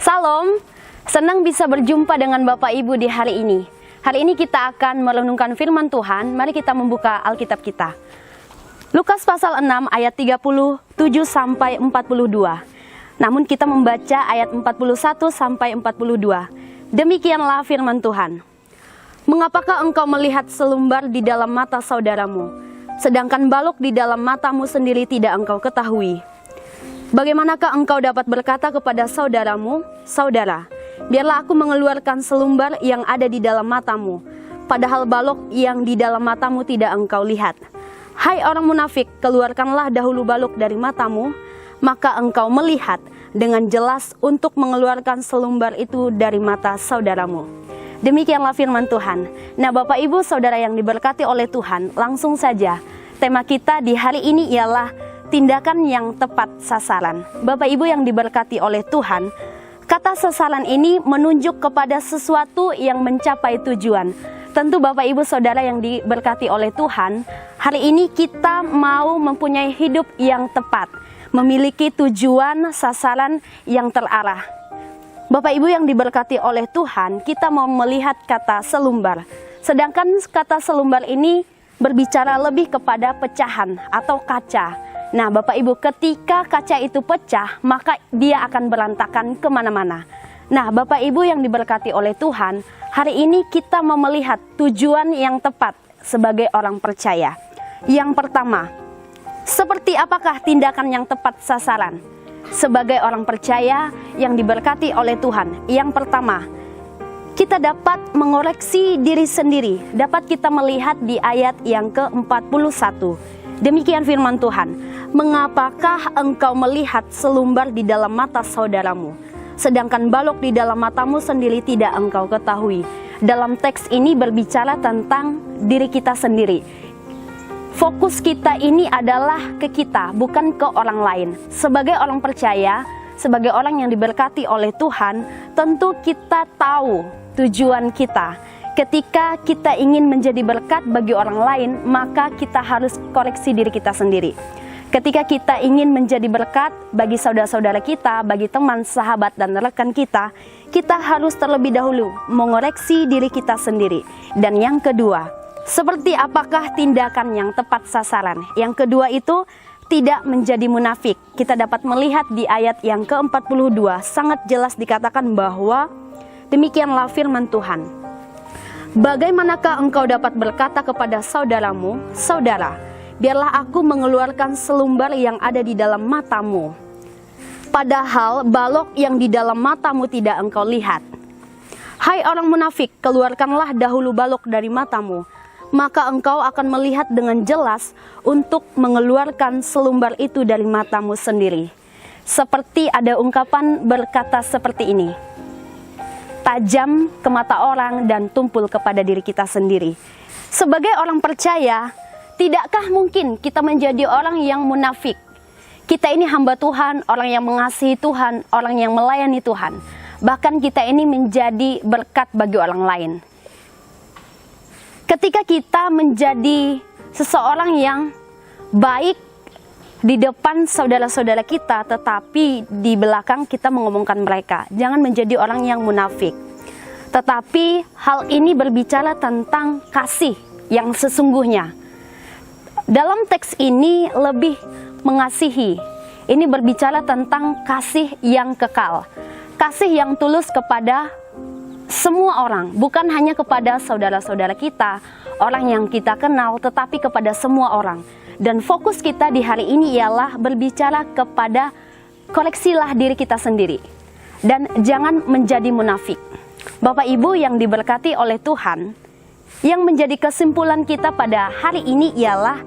Salam, senang bisa berjumpa dengan Bapak Ibu di hari ini. Hari ini kita akan merenungkan firman Tuhan. Mari kita membuka Alkitab kita. Lukas pasal 6 ayat 37 sampai 42. Namun kita membaca ayat 41 sampai 42. Demikianlah firman Tuhan. Mengapakah engkau melihat selumbar di dalam mata saudaramu, sedangkan balok di dalam matamu sendiri tidak engkau ketahui? Bagaimanakah engkau dapat berkata kepada saudaramu, Saudara, biarlah aku mengeluarkan selumbar yang ada di dalam matamu, padahal balok yang di dalam matamu tidak engkau lihat? Hai orang munafik, keluarkanlah dahulu balok dari matamu, maka engkau melihat dengan jelas untuk mengeluarkan selumbar itu dari mata saudaramu. Demikianlah firman Tuhan. Nah, Bapak Ibu Saudara yang diberkati oleh Tuhan, langsung saja tema kita di hari ini ialah tindakan yang tepat sasaran. Bapak Ibu yang diberkati oleh Tuhan, kata sasaran ini menunjuk kepada sesuatu yang mencapai tujuan. Tentu Bapak Ibu Saudara yang diberkati oleh Tuhan, hari ini kita mau mempunyai hidup yang tepat, memiliki tujuan sasaran yang terarah. Bapak Ibu yang diberkati oleh Tuhan, kita mau melihat kata selumbar. Sedangkan kata selumbar ini berbicara lebih kepada pecahan atau kaca. Nah, Bapak Ibu, ketika kaca itu pecah, maka dia akan berantakan kemana-mana. Nah, Bapak Ibu yang diberkati oleh Tuhan, hari ini kita mau melihat tujuan yang tepat sebagai orang percaya. Yang pertama, seperti apakah tindakan yang tepat sasaran sebagai orang percaya yang diberkati oleh Tuhan? Yang pertama, kita dapat mengoreksi diri sendiri. Dapat kita melihat di ayat yang ke-41. Demikian firman Tuhan. Mengapakah engkau melihat selumbar di dalam mata saudaramu, sedangkan balok di dalam matamu sendiri tidak engkau ketahui? Dalam teks ini berbicara tentang diri kita sendiri. Fokus kita ini adalah ke kita, bukan ke orang lain. Sebagai orang percaya, sebagai orang yang diberkati oleh Tuhan, tentu kita tahu tujuan kita. Ketika kita ingin menjadi berkat bagi orang lain, maka kita harus koreksi diri kita sendiri. Ketika kita ingin menjadi berkat bagi saudara-saudara kita, bagi teman, sahabat, dan rekan kita, kita harus terlebih dahulu mengoreksi diri kita sendiri. Dan yang kedua, seperti apakah tindakan yang tepat sasaran? Yang kedua itu tidak menjadi munafik. Kita dapat melihat di ayat yang ke-42, sangat jelas dikatakan bahwa demikianlah firman Tuhan. Bagaimanakah engkau dapat berkata kepada saudaramu, Saudara, biarlah aku mengeluarkan selumbar yang ada di dalam matamu, padahal balok yang di dalam matamu tidak engkau lihat? Hai orang munafik, keluarkanlah dahulu balok dari matamu, maka engkau akan melihat dengan jelas untuk mengeluarkan selumbar itu dari matamu sendiri. Seperti ada ungkapan berkata seperti ini, tajam ke mata orang dan tumpul kepada diri kita sendiri. Sebagai orang percaya, tidakkah mungkin kita menjadi orang yang munafik? Kita ini hamba Tuhan, orang yang mengasihi Tuhan, orang yang melayani Tuhan. Bahkan kita ini menjadi berkat bagi orang lain. Ketika kita menjadi seseorang yang baik di depan saudara-saudara kita, tetapi di belakang kita mengomongkan mereka, jangan menjadi orang yang munafik. Tetapi hal ini berbicara tentang kasih yang sesungguhnya. Dalam teks ini lebih mengasihi. Ini berbicara tentang kasih yang kekal. Kasih yang tulus kepada semua orang, bukan hanya kepada saudara-saudara kita, orang yang kita kenal, tetapi kepada semua orang. Dan fokus kita di hari ini ialah berbicara kepada koreksilah diri kita sendiri. Dan jangan menjadi munafik. Bapak Ibu yang diberkati oleh Tuhan, yang menjadi kesimpulan kita pada hari ini ialah,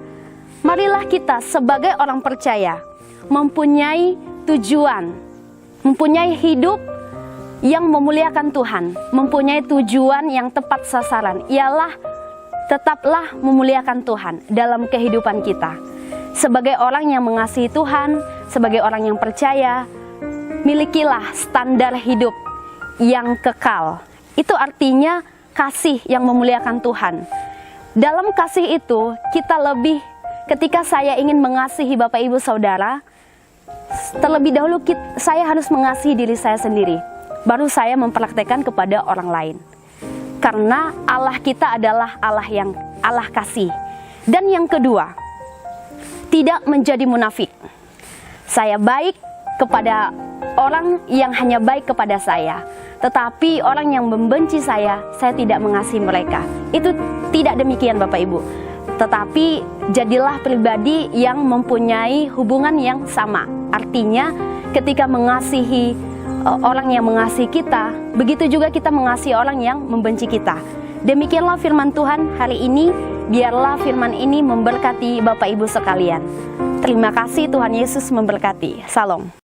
marilah kita sebagai orang percaya mempunyai tujuan, mempunyai hidup yang memuliakan Tuhan, mempunyai tujuan yang tepat sasaran, ialah tetaplah memuliakan Tuhan dalam kehidupan kita. Sebagai orang yang mengasihi Tuhan, sebagai orang yang percaya, milikilah standar hidup yang kekal. Itu artinya kasih yang memuliakan Tuhan. Dalam kasih itu, kita lebih, ketika saya ingin mengasihi Bapak Ibu Saudara, terlebih dahulu saya harus mengasihi diri saya sendiri. baru saya mempraktekkan kepada orang lain. Karena Allah kita adalah Allah kasih. Dan yang kedua, tidak menjadi munafik. Saya baik kepada orang yang hanya baik kepada saya, tetapi orang yang membenci saya tidak mengasihi mereka. Itu tidak demikian Bapak Ibu. Tetapi jadilah pribadi yang mempunyai hubungan yang sama. Artinya ketika mengasihi orang yang mengasihi kita, begitu juga kita mengasihi orang yang membenci kita. Demikianlah firman Tuhan hari ini. Biarlah firman ini memberkati Bapak Ibu sekalian. Terima kasih, Tuhan Yesus memberkati. Salam.